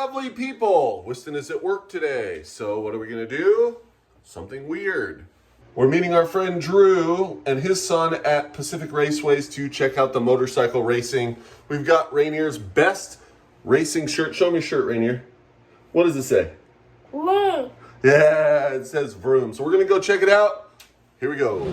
lovely people. Whiston is at work today, so what are we gonna do? Something weird. We're meeting our friend Drew and his son at Pacific Raceways to check out the motorcycle racing. We've got Rainier's best racing shirt. Show me your shirt, Rainier. What does it say? Vroom. Yeah, it says Vroom. So we're gonna go check it out. Here we go.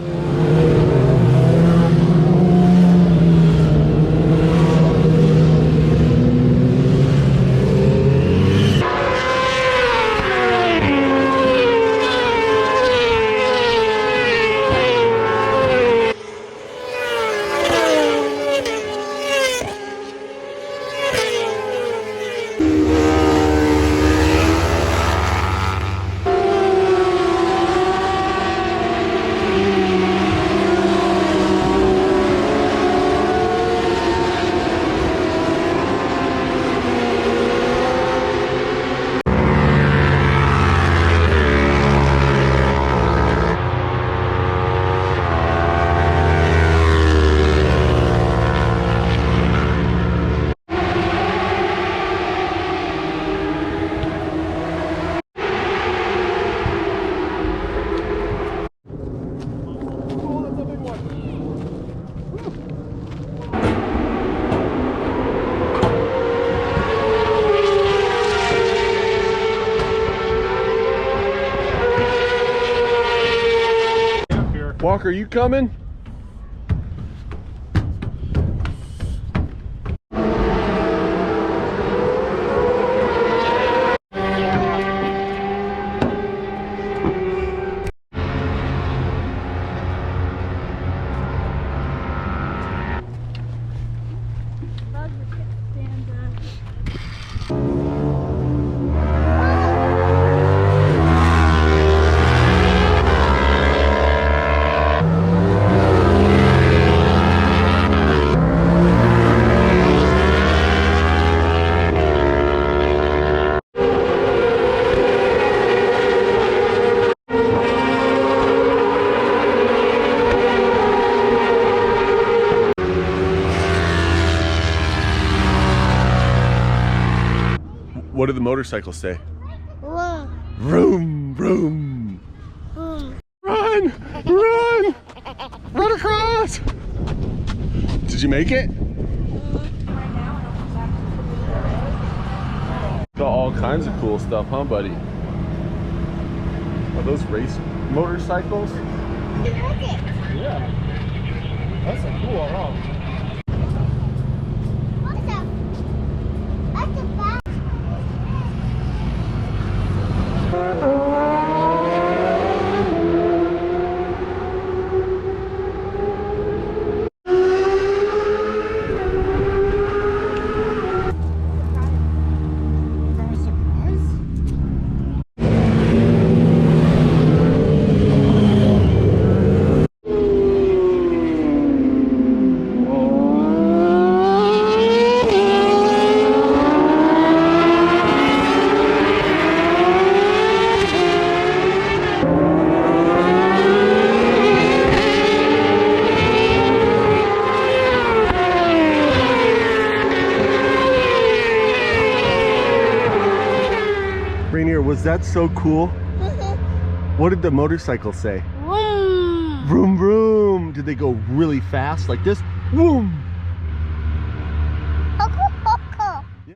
Walker, you coming? What did the motorcycle say? Vroom, vroom. Run, run, run across. Did you make it? Got all kinds of cool stuff, huh, buddy? Are those race motorcycles? Yeah. That's a cool, huh? Rainier, was that so cool? What did the motorcycle say? Vroom. Vroom, vroom. Did they go really fast like this? Vroom.